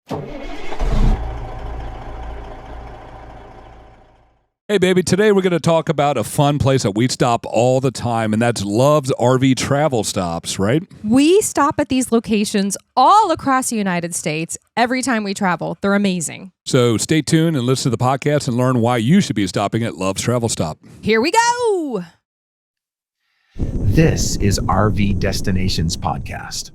Hey, baby, today we're going to talk about a fun place that we stop all the time, and that's Love's RV Travel Stops, right? We stop at these locations all across the United States every time we travel. They're amazing. So stay tuned and listen to the podcast and learn why you should be stopping at Love's Travel Stop. Here we go. This is RV Destinations Podcast.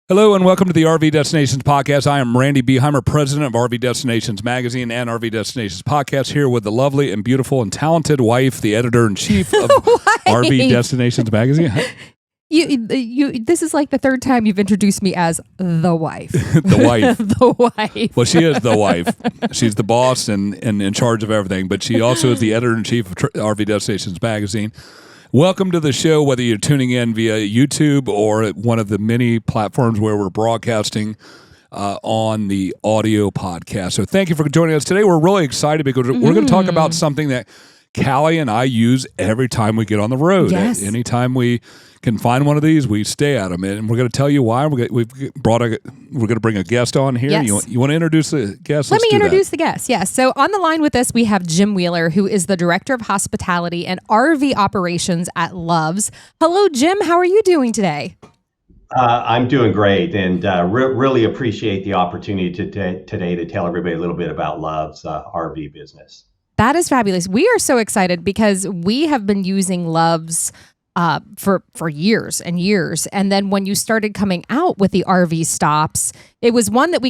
Hello and welcome to the RV Destinations Podcast. I am Randy Beheimer, president of RV Destinations Magazine and RV Destinations Podcast, here with the lovely and beautiful and talented wife, the editor-in-chief of RV Destinations Magazine. This is like the third time you've introduced me as the wife. The wife. The wife. Well, she is the wife. She's the boss and in charge of everything, but she also is the editor-in-chief of RV Destinations Magazine. Welcome to the show, whether you're tuning in via YouTube or one of the many platforms where we're broadcasting on the audio podcast. So thank you for joining us today. We're really excited because we're going to talk about something that Caly and I use every time we get on the road. Yes. Anytime we can find one of these, we stay at them, and we're going to tell you why. We're going to bring a guest on here. Yes. You want to introduce the guest? Let me introduce the guest. Yes. So on the line with us, we have Jim Wheeler, who is the director of hospitality and RV operations at Love's. Hello, Jim. How are you doing today? I'm doing great, and really appreciate the opportunity today to tell everybody a little bit about Love's RV business. That is fabulous. We are so excited because we have been using Love's for years and years. And then when you started coming out with the RV stops, it was one that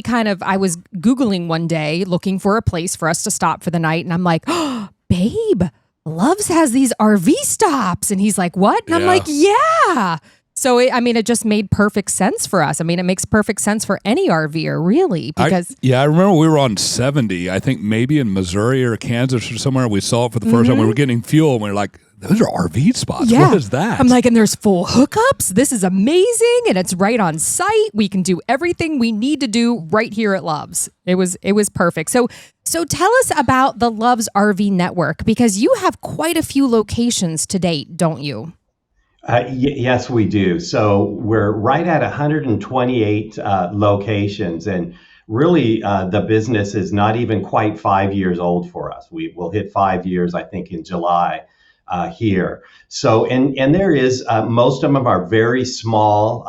I was Googling one day looking for a place for us to stop for the night. And I'm like, oh, babe, Love's has these RV stops. And he's like, what? And I'm like, yeah. So, it just made perfect sense for us. It makes perfect sense for any RVer, really, because... I remember we were on 70, I think maybe in Missouri or Kansas or somewhere. We saw it for the first time. We were getting fuel, and we were like, those are RV spots. Yeah. What is that? I'm like, and there's full hookups. This is amazing, and it's right on site. We can do everything we need to do right here at Love's. It was perfect. So tell us about the Love's RV network, because you have quite a few locations to date, don't you? Yes, we do. So we're right at 128 locations, and really the business is not even quite 5 years old for us. We will hit 5 years, I think, in July here. So, and there is, most of them are very small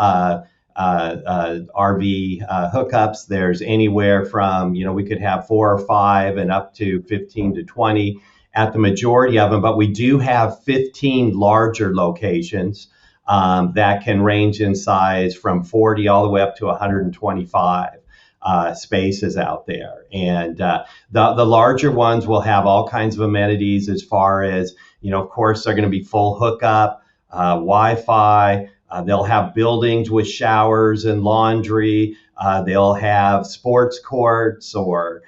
RV hookups. There's anywhere from, we could have 4 or 5 and up to 15 to 20. At the majority of them, but we do have 15 larger locations that can range in size from 40 all the way up to 125 spaces out there. And the larger ones will have all kinds of amenities as far as, of course, they're going to be full hookup, Wi-Fi. They'll have buildings with showers and laundry. They'll have sports courts or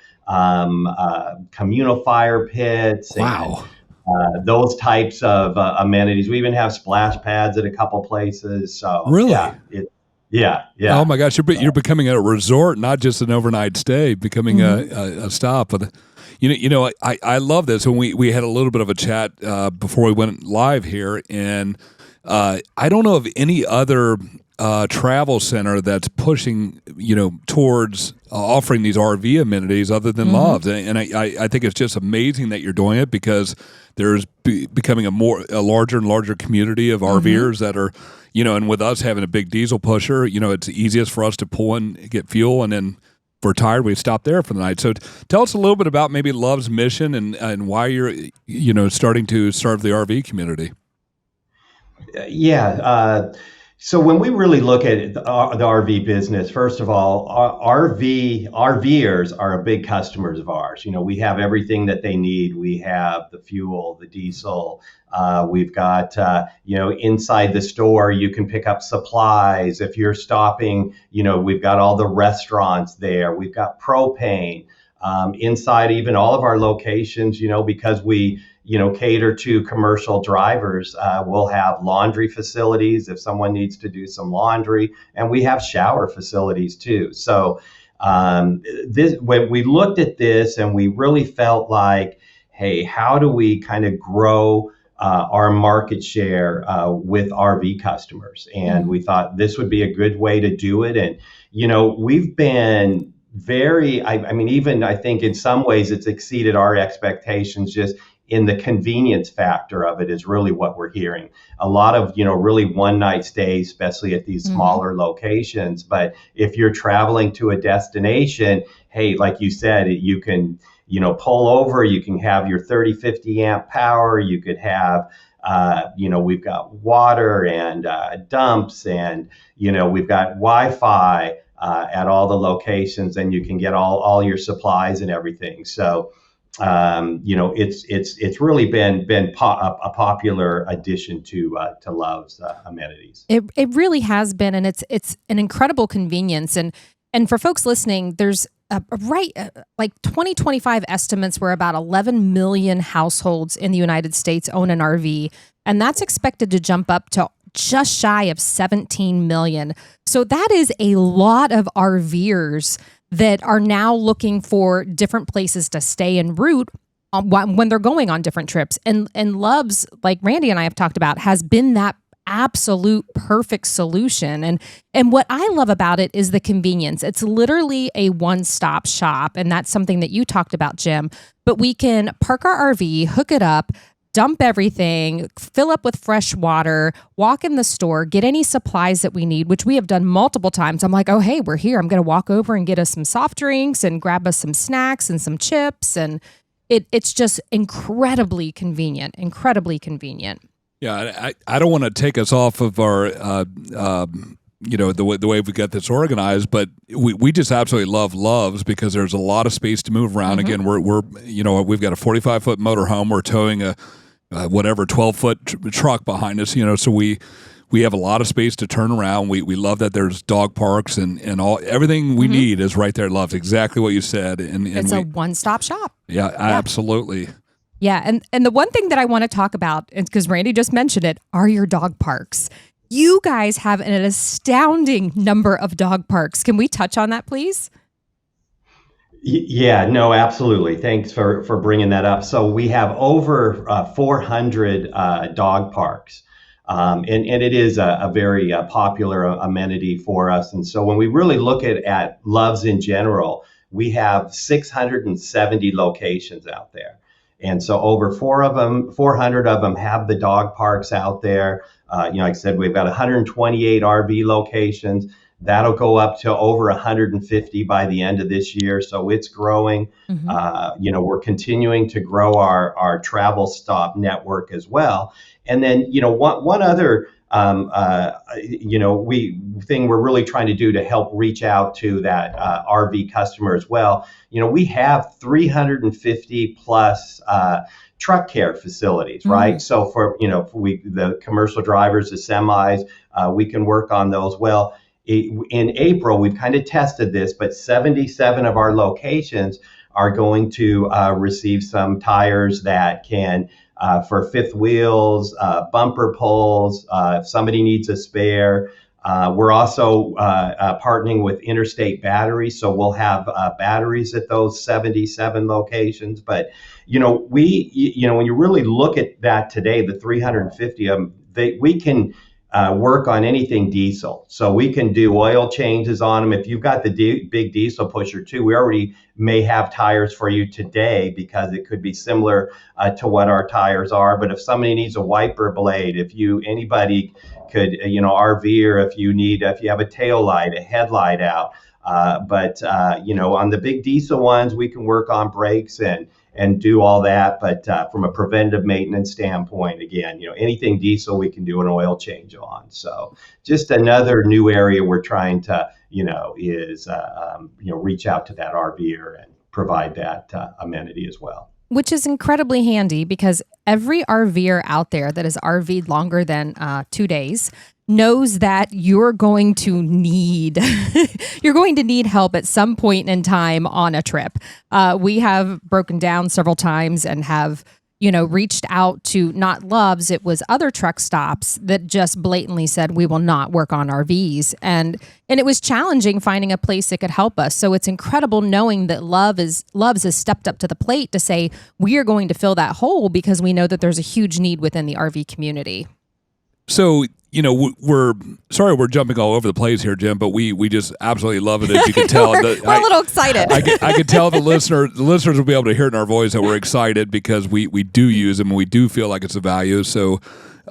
communal fire pits. Wow. And, those types of amenities. We even have splash pads at a couple places. So really? Yeah. Oh my gosh, you're becoming a resort, not just an overnight stay, becoming a stop. But I love this. When we had a little bit of a chat before we went live here, and I don't know of any other travel center that's pushing, towards offering these RV amenities other than Love's. And I think it's just amazing that you're doing it, because there's becoming a larger and larger community of RVers that are, and with us having a big diesel pusher, it's easiest for us to pull in, get fuel, and then if we're tired, we stop there for the night. So tell us a little bit about maybe Love's mission and why you're, starting to serve the RV community. Yeah. So when we really look at the RV business, first of all, RVers are a big customers of ours. We have everything that they need. We have the fuel, the diesel. We've got, inside the store, you can pick up supplies. If you're stopping, we've got all the restaurants there. We've got propane. Inside even all of our locations, because we cater to commercial drivers. We'll have laundry facilities if someone needs to do some laundry, and we have shower facilities too. So when we looked at this, and we really felt like, hey, how do we kind of grow our market share with RV customers? And we thought this would be a good way to do it. And we've been very, I mean, even I think in some ways it's exceeded our expectations just in the convenience factor of it is really what we're hearing. A lot of, really one night stays, especially at these smaller locations. But if you're traveling to a destination, hey, like you said, you can, pull over, you can have your 30, 50 amp power, you could have, we've got water and dumps and, we've got Wi-Fi at all the locations, and you can get all your supplies and everything. So, it's really been a popular addition to Love's amenities. It really has been, and it's an incredible convenience. And for folks listening, there's like 2025 estimates where about 11 million households in the United States own an RV, and that's expected to jump up to just shy of 17 million. So that is a lot of RVers that are now looking for different places to stay en route when they're going on different trips. And Love's, like Randy and I have talked about, has been that absolute perfect solution. And what I love about it is the convenience. It's literally a one-stop shop, and that's something that you talked about, Jim. But we can park our RV, hook it up, dump everything, fill up with fresh water, walk in the store, get any supplies that we need, which we have done multiple times. I'm like, oh, hey, we're here. I'm going to walk over and get us some soft drinks and grab us some snacks and some chips. And it's just incredibly convenient. Yeah, I don't want to take us off of our, the way we got this organized, but we just absolutely love Love's because there's a lot of space to move around. Again, we've got a 45-foot motorhome. We're towing a 12-foot truck behind us. So we have a lot of space to turn around. We love that there's dog parks and everything we need is right there at Love's. Exactly what you said. And it's a one-stop shop. Yeah, absolutely. Yeah, and the one thing that I want to talk about, because Randy just mentioned it, are your dog parks. You guys have an astounding number of dog parks. Can we touch on that, please? Yeah, no, absolutely. Thanks for bringing that up. So we have over 400 dog parks, and it is a very popular amenity for us. And so when we really look at Love's in general, we have 670 locations out there. And so over 400 of them have the dog parks out there. Like I said, we've got 128 RV locations. That'll go up to over 150 by the end of this year. So it's growing. We're continuing to grow our travel stop network as well. And then, one other thing we're really trying to do to help reach out to that RV customer as well. We have 350 plus truck care facilities, right? So for the commercial drivers, the semis, we can work on those. Well, in April, we've kind of tested this, but 77 of our locations are going to receive some tires that can for fifth wheels, bumper pulls, if somebody needs a spare. We're also partnering with Interstate Batteries, so we'll have batteries at those 77 locations. But when you really look at that today, the 350 of them, we can work on anything diesel. So we can do oil changes on them. If you've got the big diesel pusher too, we already may have tires for you today because it could be similar to what our tires are. But if somebody needs a wiper blade, anybody could, RV, or if you have a tail light, a headlight out. But on the big diesel ones, we can work on brakes and do all that. But from a preventive maintenance standpoint, again, anything diesel, we can do an oil change on. So just another new area we're trying to, reach out to that RVer and provide that amenity as well. Which is incredibly handy because every RVer out there that has RV'd longer than 2 days knows that you're going to need help at some point in time on a trip. We have broken down several times and have reached out to not Love's, it was other truck stops that just blatantly said we will not work on RVs, and it was challenging finding a place that could help us. So it's incredible knowing that Love's has stepped up to the plate to say we are going to fill that hole because we know that there's a huge need within the RV community. So, we're sorry we're jumping all over the place here, Jim, but we just absolutely love it. As you can tell, we're a little excited. I can tell the listeners will be able to hear it in our voice that we're excited because we do use them and we do feel like it's a value. So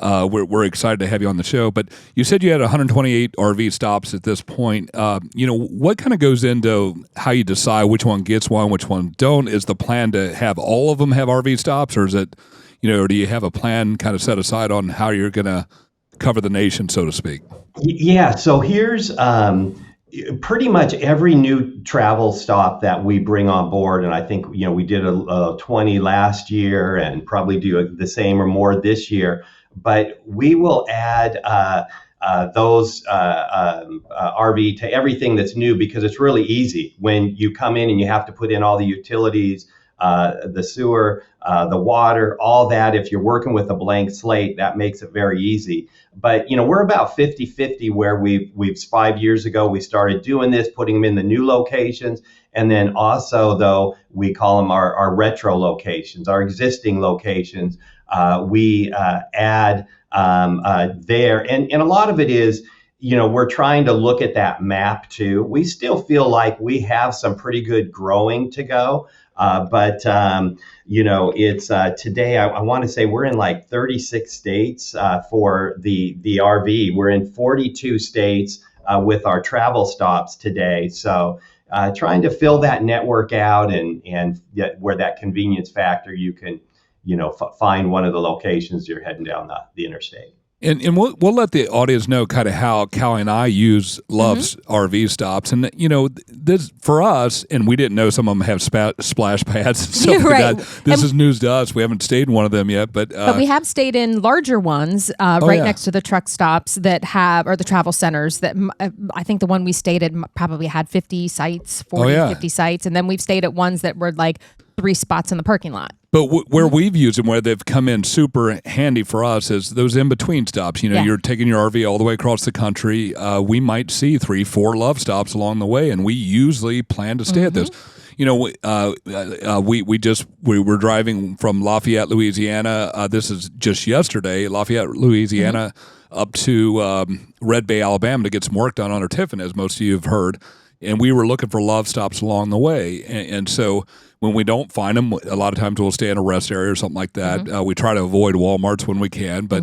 we're excited to have you on the show. But you said you had 128 RV stops at this point. What kind of goes into how you decide which one gets one, which one don't? Is the plan to have all of them have RV stops, or is it, or do you have a plan kind of set aside on how you're going to cover the nation, so to speak? Yeah, so here's pretty much every new travel stop that we bring on board, and I think we did a 20 last year and probably do the same or more this year, but we will add those RV to everything that's new because it's really easy when you come in and you have to put in all the utilities, the sewer, the water, all that. If you're working with a blank slate, that makes it very easy. But we're about 50-50 where we've 5 years ago we started doing this, putting them in the new locations, and then also though we call them our retro locations, our existing locations. We add there, and a lot of it is, we're trying to look at that map too. We still feel like we have some pretty good growing to go. But it's today, I want to say we're in like 36 states for the RV. We're in 42 states with our travel stops today. So trying to fill that network out and where that convenience factor, you can, find one of the locations you're heading down the interstate. And we'll let the audience know kind of how Caly and I use Love's RV stops. And, this for us, and we didn't know some of them have splash pads and stuff like right. that. This is news to us. We haven't stayed in one of them yet. But we have stayed in larger ones next to the truck stops that have, or the travel centers that I think the one we stayed at probably had 50 sites, 50 sites. And then we've stayed at ones that were like 3 spots in the parking lot. But where we've used them, where they've come in super handy for us, is those in-between stops. You're taking your RV all the way across the country. We might see 3-4 Love stops along the way, and we usually plan to stay at those. We were driving from Lafayette, Louisiana. This is just yesterday, Lafayette, Louisiana, up to Red Bay, Alabama, to get some work done on our Tiffin, as most of you have heard. And we were looking for Love stops along the way, and so when we don't find them, a lot of times we'll stay in a rest area or something like that. We try to avoid Walmarts when we can, but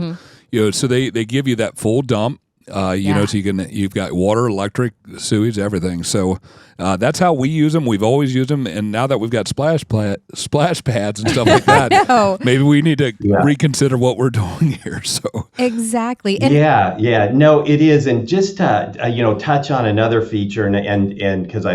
so they give you that full dump. So you've got water, electric, sewage, everything. So that's how we use them. We've always used them, and now that we've got splash pads and stuff like that, maybe we need to reconsider what we're doing here. So exactly. And no, it is, and just to touch on another feature, and because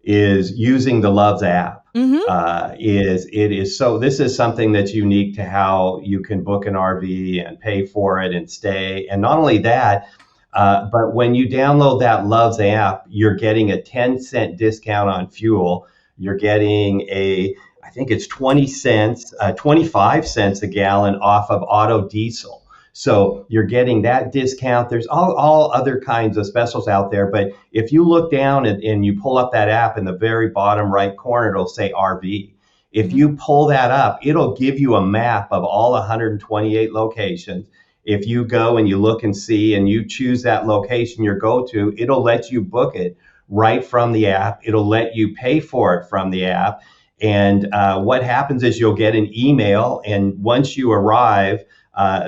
is using the Love's app. This is something that's unique to how you can book an RV and pay for it and stay. And not only that, but when you download that Love's app, you're getting a 10-cent discount on fuel. You're getting I think it's 25 cents a gallon off of auto diesel. So you're getting that discount. There's all other kinds of specials out there. But if you look down and you pull up that app in the very bottom right corner, it'll say RV. If you pull that up, it'll give you a map of all 128 locations. If you go and you look and see and you choose that location you go to, it'll let you book it right from the app. It'll let you pay for it from the app. And what happens is you'll get an email. And once you arrive,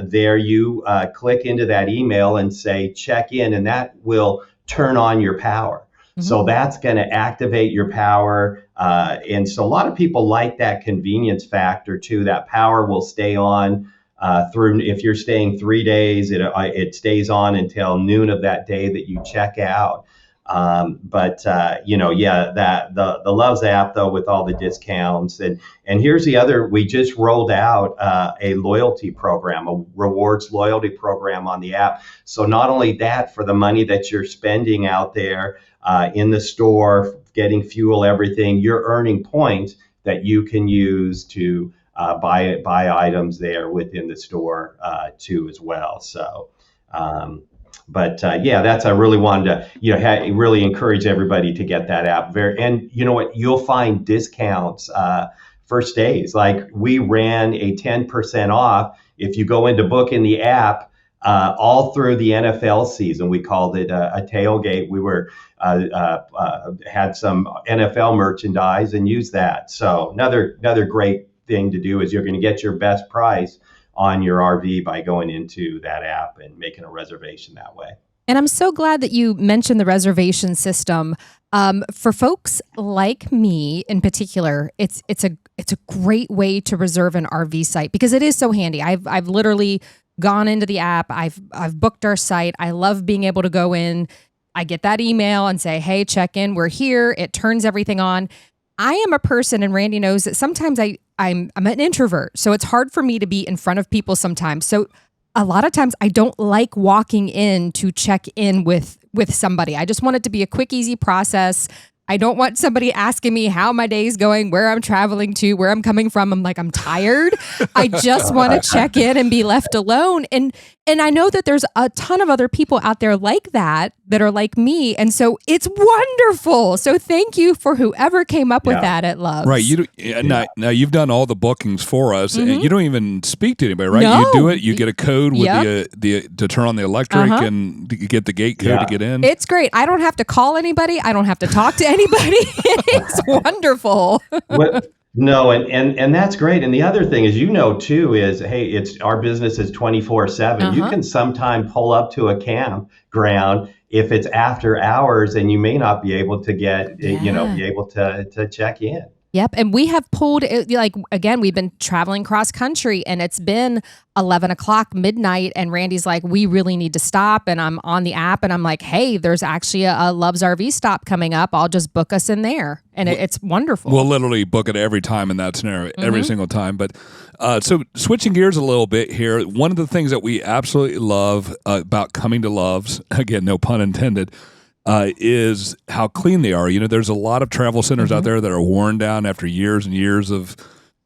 there you click into that email and say check in, and that will turn on your power. So that's going to activate your power. And so a lot of people like that convenience factor too. That power will stay on through, if you're staying 3 days, it stays on until noon of that day that you check out. The Love's app though, with all the discounts, and here's the other, we just rolled out a loyalty program, a rewards loyalty program on the app. So not only that, for the money that you're spending out there in the store, getting fuel, everything, you're earning points that you can use to buy items there within the store too as well. So. That's I really wanted to really encourage everybody to get that app. And you know what, you'll find discounts for stays. Like we ran a 10% off if you go into book in the app. all through the NFL season. We called it a tailgate. We were had some NFL merchandise and used that. So another great thing to do is you're going to get your best price on your RV by going into that app and making a reservation that way. And I'm so glad that you mentioned the reservation system. For folks like me in particular, it's a great way to reserve an RV site because it is so handy. I've literally gone into the app. I've booked our site. I love being able to go in. I get that email and say, "Hey, check in. We're here." It turns everything on. I am a person, and Randy knows that sometimes I'm an introvert, so it's hard for me to be in front of people sometimes. So a lot of times I don't like walking in to check in with somebody. I just want it to be a quick, easy process. I don't want somebody asking me how my day's going, where I'm traveling to, where I'm coming from. I'm like, I'm tired. I just want to check in and be left alone. And I know that there's a ton of other people out there like that are like me. And so it's wonderful. So thank you for whoever came up with that at Loves. Right. Now you've done all the bookings for us, and you don't even speak to anybody, right? No. You do it. You get a code with the to turn on the electric and you get the gate code to get in. It's great. I don't have to call anybody. I don't have to talk to anybody. It's wonderful. No, and that's great. And the other thing is, too, is, hey, it's our business is 24/7. You can sometime pull up to a campground if it's after hours, and you may not be able to get, be able to check in. Yep. And we have pulled, again, we've been traveling cross country and it's been 11 o'clock, midnight. And Randy's like, we really need to stop. And I'm on the app and I'm like, hey, there's actually a Loves RV stop coming up. I'll just book us in there. And it's wonderful. We'll literally book it every time in that scenario, every single time. But so switching gears a little bit here, one of the things that we absolutely love about coming to Loves, again, no pun intended, is how clean they are. There's a lot of travel centers out there that are worn down after years and years of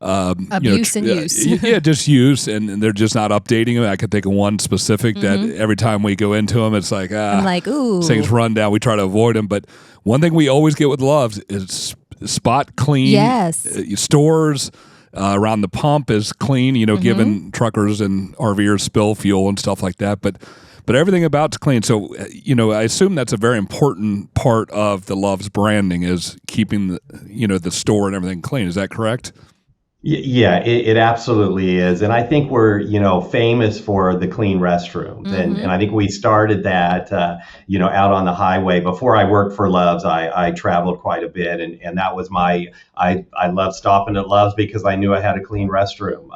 abuse and use. Just use, and they're just not updating them. I could think of one specific that every time we go into them, it's like, I'm like, ooh, things run down. We try to avoid them, but one thing we always get with Loves is spot clean. Yes, stores. Around the pump is clean, given truckers and RVers spill fuel and stuff like that. But everything about it's clean. So, I assume that's a very important part of the Loves branding is keeping the store and everything clean. Is that correct? Yeah, it absolutely is. And I think we're, famous for the clean restrooms. And I think we started that, out on the highway. Before I worked for Loves, I traveled quite a bit. And that was I love stopping at Loves because I knew I had a clean restroom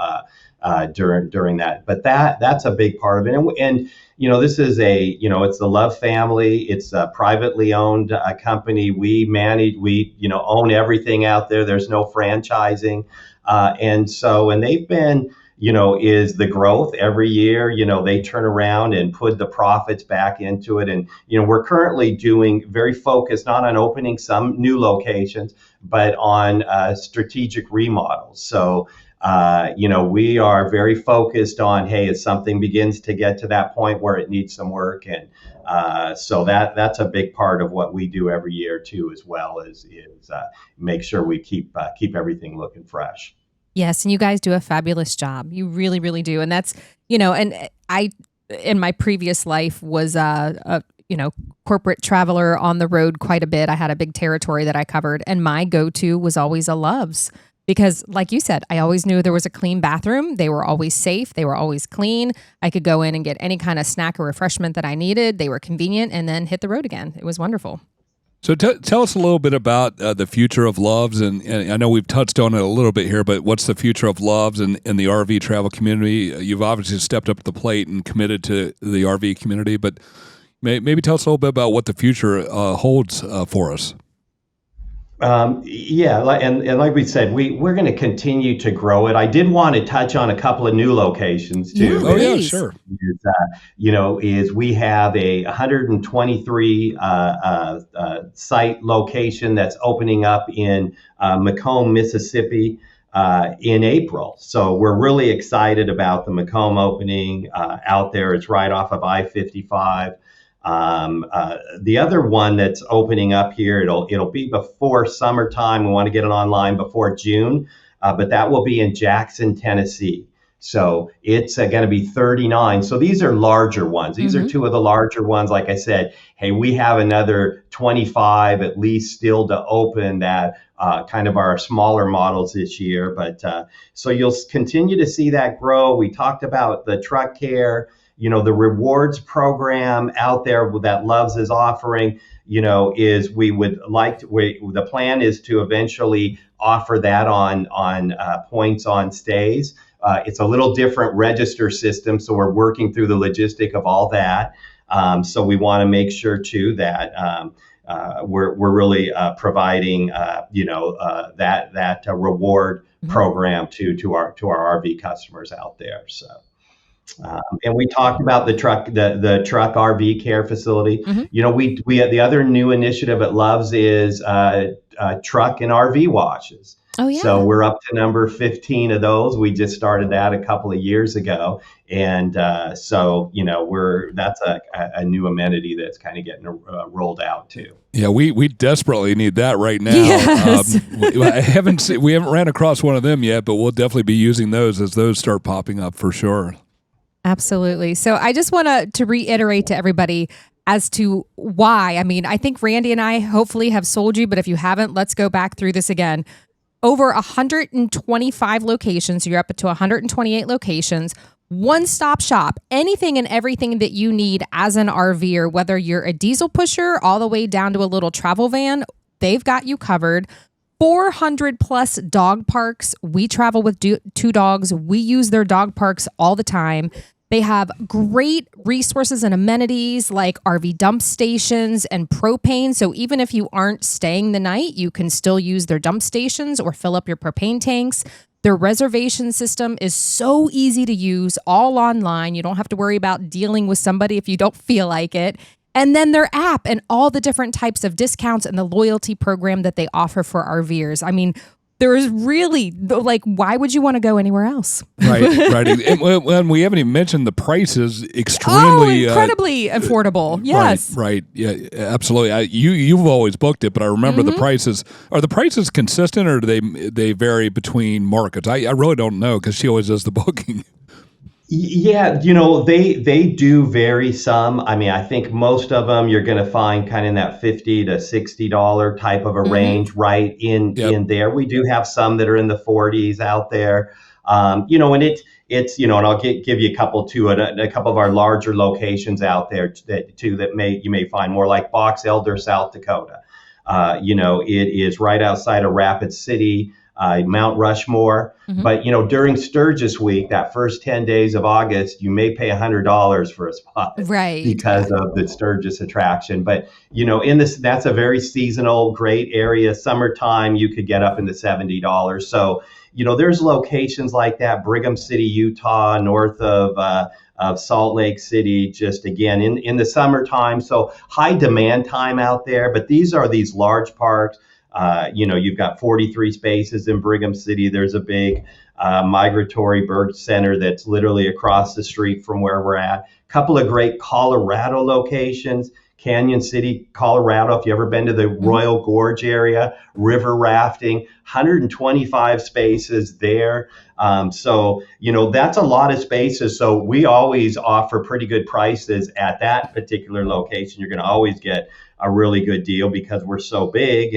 during that. But that's a big part of it. And this is it's the Love family. It's a privately owned company. We own everything out there. There's no franchising. And they've been, is the growth every year, they turn around and put the profits back into it. And, we're currently very focused not on opening some new locations, but on strategic remodels. So, we are very focused on, hey, if something begins to get to that point where it needs some work. And so that's a big part of what we do every year, too, as well is make sure we keep everything looking fresh. Yes. And you guys do a fabulous job. You really, really do. And that's, and I, in my previous life was a corporate traveler on the road quite a bit. I had a big territory that I covered and my go-to was always a Loves. Because like you said, I always knew there was a clean bathroom. They were always safe. They were always clean. I could go in and get any kind of snack or refreshment that I needed. They were convenient and then hit the road again. It was wonderful. So tell us a little bit about the future of Loves. And I know we've touched on it a little bit here, but what's the future of Loves and the RV travel community? You've obviously stepped up to the plate and committed to the RV community, but maybe tell us a little bit about what the future holds for us. And like we said, we're going to continue to grow it. I did want to touch on a couple of new locations too. Oh yeah, sure. Is we have a 123 site location that's opening up in Macomb, Mississippi in April. So we're really excited about the Macomb opening out there. It's right off of I-55. The other one that's opening up here, it'll be before summertime. We want to get it online before June, but that will be in Jackson, Tennessee. So it's going to be 39. So these are larger ones. These are two of the larger ones. Like I said, hey, we have another 25 at least still to open that kind of our smaller models this year. But so you'll continue to see that grow. We talked about the truck care, the rewards program out there that Loves is offering, is the plan is to eventually offer that on points on stays. It's a little different register system, so we're working through the logistic of all that. So we want to make sure too that we're really providing that reward program to our RV customers out there. So. And we talked about the truck RV care facility. We the other new initiative at Loves is truck and RV washes. Oh, yeah. So we're up to number 15 of those. We just started that a couple of years ago. And so, that's a new amenity that's kind of getting rolled out too. Yeah, we desperately need that right now. Yes. We haven't ran across one of them yet, but we'll definitely be using those as those start popping up for sure. Absolutely. So I just want to reiterate to everybody as to why. I mean, I think Randy and I hopefully have sold you, but if you haven't, let's go back through this again. Over 125 locations. You're up to 128 locations. One-stop shop. Anything and everything that you need as an RVer, whether you're a diesel pusher all the way down to a little travel van, they've got you covered. 400 plus dog parks. We travel with 2 dogs. We use their dog parks all the time. They have great resources and amenities like RV dump stations and propane. So even if you aren't staying the night, you can still use their dump stations or fill up your propane tanks. Their reservation system is so easy to use, all online. You don't have to worry about dealing with somebody if you don't feel like it. And then their app and all the different types of discounts and the loyalty program that they offer for RVers. I mean, there is really, why would you want to go anywhere else? Right. And we haven't even mentioned the prices. Extremely, incredibly affordable. Yes. Right. Yeah, absolutely. You've always booked it, but I remember the prices. Are the prices consistent, or do they vary between markets? I really don't know because she always does the booking. Yeah, they do vary some. I mean, I think most of them you're going to find kind of in that $50 to $60 type of a range, right in there. We do have some that are in the 40s out there. And it's and I'll give you a couple too, a couple of our larger locations out there that you may find more, like Box Elder, South Dakota. It is right outside of Rapid City. Mount Rushmore. But, during Sturgis week, that first 10 days of August, you may pay $100 for a spot, right? Because of the Sturgis attraction. But, that's a very seasonal, great area. Summertime, you could get up into $70. So, there's locations like that, Brigham City, Utah, north of Salt Lake City, just again in the summertime. So high demand time out there. But these large parks. You've got 43 spaces in Brigham City. There's a big migratory bird center that's literally across the street from where we're at. A couple of great Colorado locations. Canyon City, Colorado, if you've ever been to the Royal Gorge area, river rafting, 125 spaces there. So, that's a lot of spaces. So we always offer pretty good prices at that particular location. You're going to always get a really good deal because we're so big.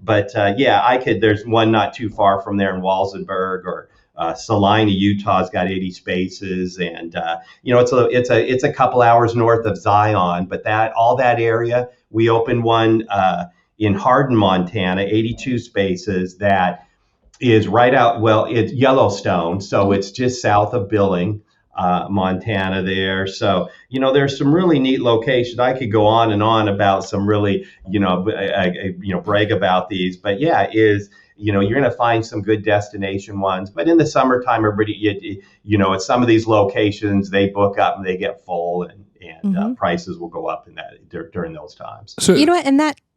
But there's one not too far from there in Walsenburg, or Salina, Utah's got 80 spaces, and it's a couple hours north of Zion. But all that area, we opened one in Hardin, Montana, 82 spaces. That is right out. Well, it's Yellowstone, so it's just south of Billing, Montana there. So, there's some really neat locations. I could go on and on about some really, brag about these, but you're going to find some good destination ones. But in the summertime, everybody, at some of these locations, they book up and they get full, and prices will go up during those times. So,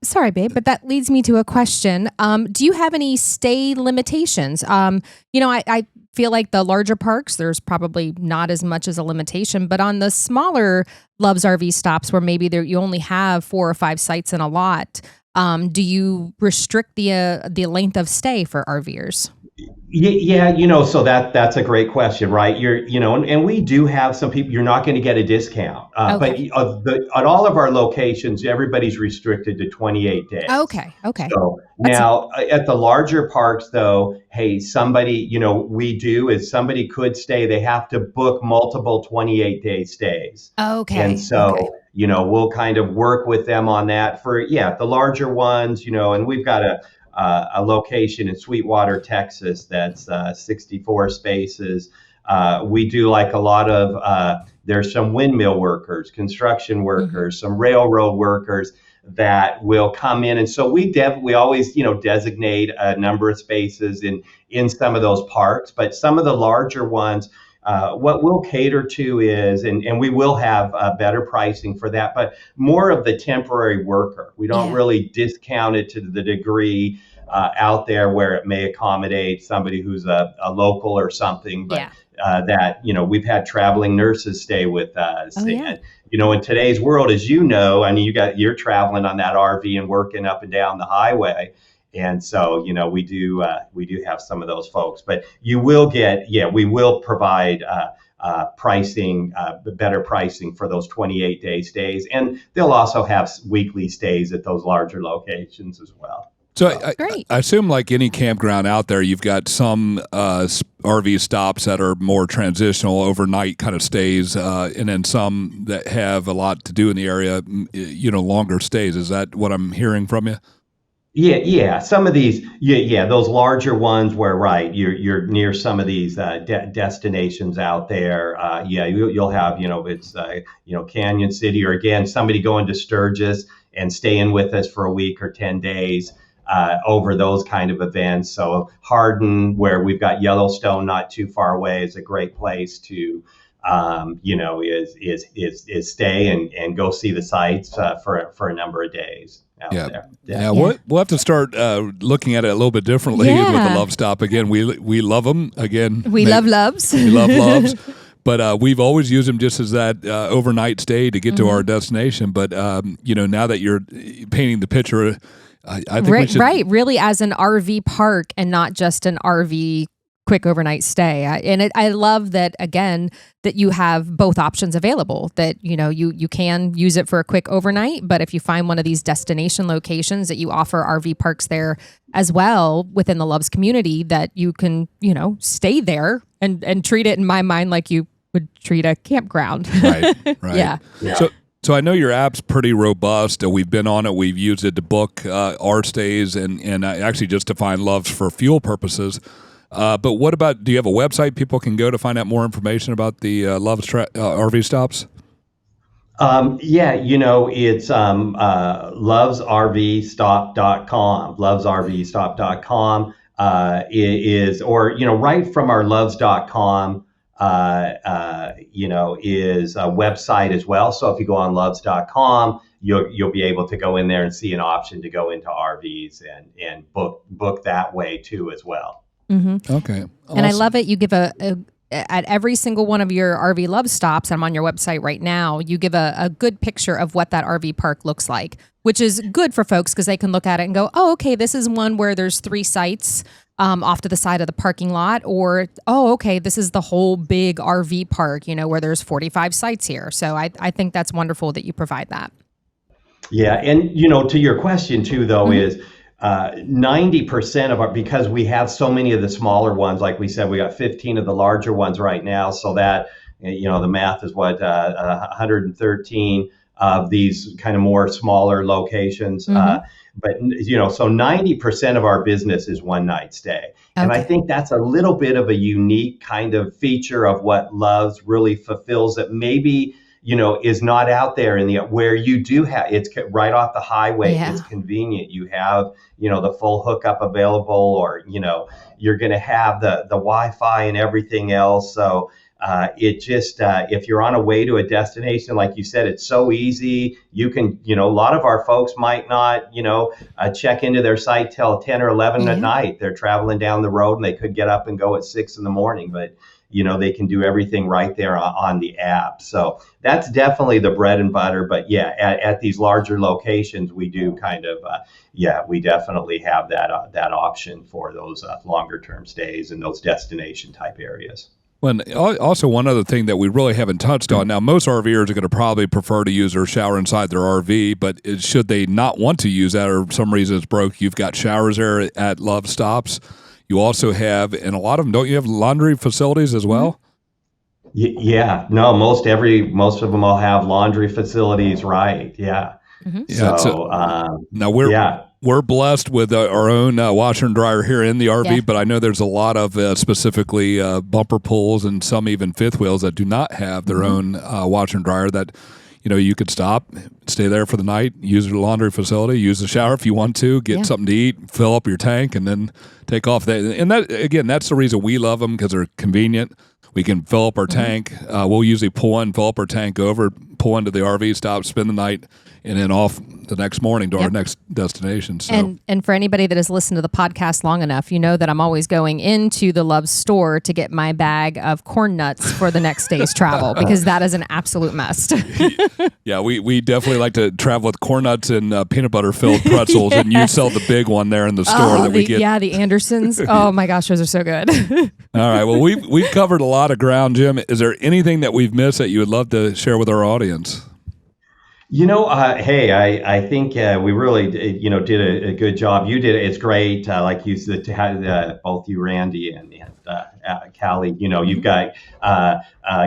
sorry, babe, but that leads me to a question. Do you have any stay limitations? I feel like the larger parks, there's probably not as much as a limitation, but on the smaller Loves RV stops where maybe you only have 4 or 5 sites in a lot, do you restrict the length of stay for RVers? Yeah, so that's a great question, right? And we do have some people. You're not going to get a discount, but Okay. at all of our locations, everybody's restricted to 28 days. Okay. Okay. So That's now at the larger parks, though, hey, somebody, we do is somebody could stay. They have to book multiple 28-day stays, and okay. Okay. so we'll kind of work with them on that for the larger ones, and we've got a location in Sweetwater, Texas, that's 64 spaces. We do like a lot of, there's some windmill workers, construction Hmm. workers, some railroad workers that will come in. And so we always, designate a number of spaces in some of those parks, but some of the larger ones, what we'll cater to is, and we will have better pricing for that, but more of the temporary worker. We don't Yeah. really discount it to the degree out there where it may accommodate somebody who's a local or something, but Yeah. that, we've had traveling nurses stay with us. Oh yeah. And, in today's world, as I mean, you're traveling on that RV and working up and down the highway. And so, we do have some of those folks, but we will provide pricing, better pricing for those 28-day stays. And they'll also have weekly stays at those larger locations as well. So So, Great. I assume, like any campground out there, you've got some RV stops that are more transitional, overnight kind of stays, and then some that have a lot to do in the area, longer stays. Is that what I'm hearing from you? yeah. Some of these, those larger ones where, right, you're near some of these destinations out there. You'll have, it's Canyon City, or again, somebody going to Sturgis and staying with us for a week or 10 days. Over those kind of events. So Hardin, where we've got Yellowstone not too far away, is a great place to, is stay and go see the sights for a number of days out Yeah. there. Yeah, Yeah. we'll have to start looking at it a little bit differently with the Yeah. Love Stop. Again, we love them. Again, We love loves. we love loves. But we've always used them just as that overnight stay to get to our destination. But now that you're painting the picture, I think we Right, should. right. Really, as an RV park and not just an RV quick overnight stay. I love that, again, that you have both options available, that, you can use it for a quick overnight, but if you find one of these destination locations that you offer RV parks there as well within the Loves community, that you can, stay there and treat it, in my mind, like you would treat a campground. Right. Right. Yeah. So, I know your app's pretty robust. We've been on it. We've used it to book our stays and actually just to find loves for fuel purposes. But what about? Do you have a website people can go to find out more information about the Loves RV stops? It's lovesrvstop.com. Lovesrvstop.com right from our loves.com, is a website as well. So if you go on loves.com, you'll be able to go in there and see an option to go into RVs and book that way too as well. Mm-hmm. Okay. And I Awesome. love it. You give at every single one of your RV Love stops, I'm on your website right now, you give a good picture of what that RV park looks like, which is good for folks because they can look at it and go, oh, okay, this is one where there's 3 sites off to the side of the parking lot, or, oh, okay, this is the whole big RV park, where there's 45 sites here. So I think that's wonderful that you provide that. Yeah, and to your question too, though, is 90% of because we have so many of the smaller ones, like we said, we got 15 of the larger ones right now. So that, the math is 113 of these kind of more smaller locations. But, so 90% of our business is one night stay. And I Okay. think that's a little bit of a unique kind of feature of what Loves really fulfills that maybe, is not out there where you do have, it's right off the highway. Yeah. It's convenient. You have, the full hookup available, or, you're going to have the Wi-Fi and everything else. So it just, if you're on a way to a destination, like you said, it's so easy. You can, a lot of our folks might not, check into their site till 10 or 11 at Yeah. night. They're traveling down the road and they could get up and go at 6 in the morning. But they can do everything right there on the app. So that's definitely the bread and butter. But yeah, at these larger locations, we do kind of, we definitely have that option for those longer term stays in those destination type areas. Well, also one other thing that we really haven't touched on. Now, most RVers are going to probably prefer to use their shower inside their RV, but should they not want to use that or for some reason it's broke, you've got showers there at Love Stops. You also have, and a lot of them, don't you have laundry facilities as well? Yeah, no, most of them all have laundry facilities, right? Yeah. Mm-hmm. Yeah. So now we're blessed with our own washer and dryer here in the RV, but I know there's a lot of specifically bumper pools and some even fifth wheels that do not have their own washer and dryer that, you could stop, stay there for the night, use your laundry facility, use the shower if you want to, get something to eat, fill up your tank, and then take off. And that, again, that's the reason we love them, because they're convenient. We can fill up our tank. We'll usually pull up our tank over, pull into the RV, stop, spend the night, and then off the next morning to our next destination. So. And for anybody that has listened to the podcast long enough, you know that I'm always going into the Love store to get my bag of corn nuts for the next day's travel, because that is an absolute must. Yeah, we definitely like to travel with corn nuts and peanut butter filled pretzels, and you sell the big one there in the store that we get. Yeah, the Andersons. Oh my gosh, those are so good. All right, well, we've covered a lot of ground, Jim. Is there anything that we've missed that you would love to share with our audience? Hey, I think we really, did a good job. You did it. It's great. Like you said, to have both you, Randy, and Caly, you've got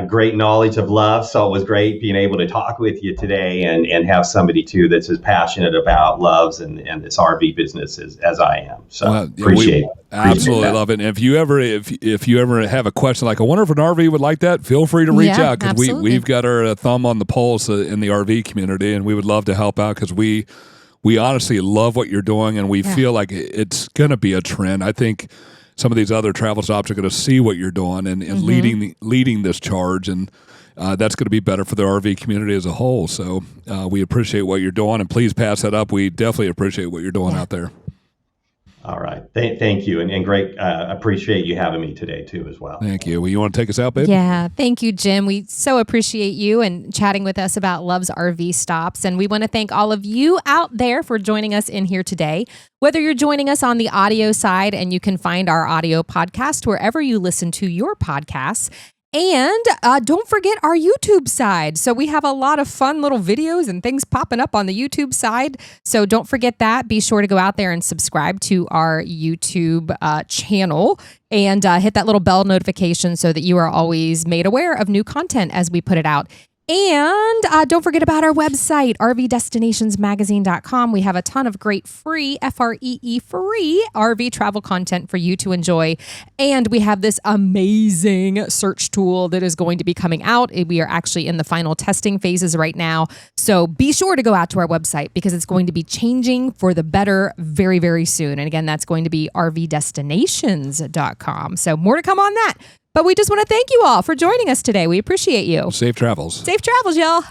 great knowledge of love. So it was great being able to talk with you today and have somebody too that's as passionate about loves and this RV business as I am. So appreciate it. Absolutely love it. And if you ever have a question like, I wonder if an RV would like that, feel free to reach out, because we've got our thumb on the pulse in the RV community, and we would love to help out, because we honestly love what you're doing, and we feel like it's going to be a trend. I think some of these other travel stops are going to see what you're doing and leading this charge, and that's going to be better for the RV community as a whole. So we appreciate what you're doing, and please pass that up. We definitely appreciate what you're doing out there. All right. Thank you. And great. Appreciate you having me today, too, as well. Thank you. Well, you want to take us out, babe? Yeah. Thank you, Jim. We so appreciate you and chatting with us about Love's RV Stops. And we want to thank all of you out there for joining us in here today. Whether you're joining us on the audio side, and you can find our audio podcast wherever you listen to your podcasts. And don't forget our YouTube side. So we have a lot of fun little videos and things popping up on the YouTube side. So don't forget that. Be sure to go out there and subscribe to our YouTube channel and hit that little bell notification so that you are always made aware of new content as we put it out. And don't forget about our website, rvdestinationsmagazine.com. We have a ton of great free, free RV travel content for you to enjoy. And we have this amazing search tool that is going to be coming out. We are actually in the final testing phases right now. So be sure to go out to our website, because it's going to be changing for the better very, very soon. And again, that's going to be rvdestinations.com. So more to come on that. But we just want to thank you all for joining us today. We appreciate you. Safe travels. Safe travels, y'all.